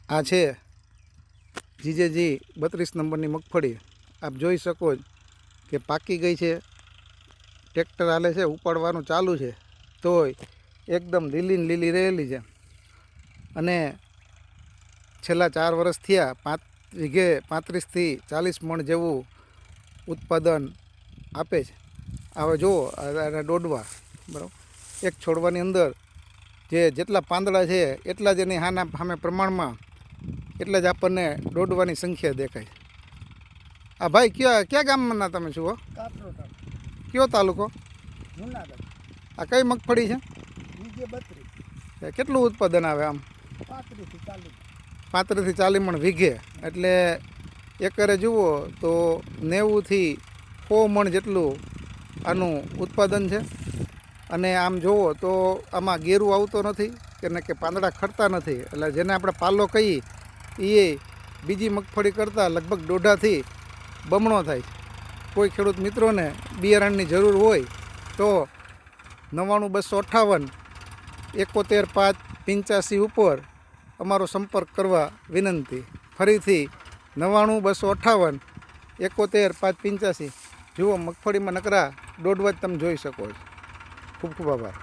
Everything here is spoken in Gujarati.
આ છે જીજેજી 32 નંબરની મગફળી. આપ જોઈ શકો છો કે પાકી ગઈ છે. ટ્રેક્ટર હાલે છે, ઉપાડવાનું ચાલુ છે, તોય એકદમ લીલી લીલી રહેલી છે. અને છેલ્લા 4 વર્ષ થયા 5 વીઘે 35 થી 40 મણ જેવું ઉત્પાદન આપે છે. હવે જુઓ આ દોડવા, બરાબર, એક છોડવાની અંદર જેટલા પાંદડા છે એટલા જ એની સામે પ્રમાણમાં એટલે જ આપણને દોડવાની સંખ્યા દેખાય. આ ભાઈ ક્યાં ગામના તમે છો? કયો તાલુકો? જુનાગઢ. આ કઈ મગફળી છે? વીઘે 32. કેટલું ઉત્પાદન આવે આમ? 35 થી 40. 35 થી 40 મણ વીઘે, એટલે એકરે જુઓ તો 90 થી 100 મણ જેટલું આનું ઉત્પાદન છે. અને આમ જુઓ તો આમાં ગેરું આવતો નથી કે પાંદડા ખરતા નથી. એટલે જેને આપણે પાલો કહીએ એ બીજી મગફળી કરતાં લગભગ 1.5 થી બમણો થાય છે. કોઈ ખેડૂત મિત્રોને બિયારણની જરૂર હોય તો 99258 71 5 85 ઉપર અમારો સંપર્ક કરવા વિનંતી. ફરીથી 99258 71 5 85. જુઓ મગફળીમાં નકરા દોડવા જ તમે જોઈ શકો છો. ખૂબ ખૂબ આભાર.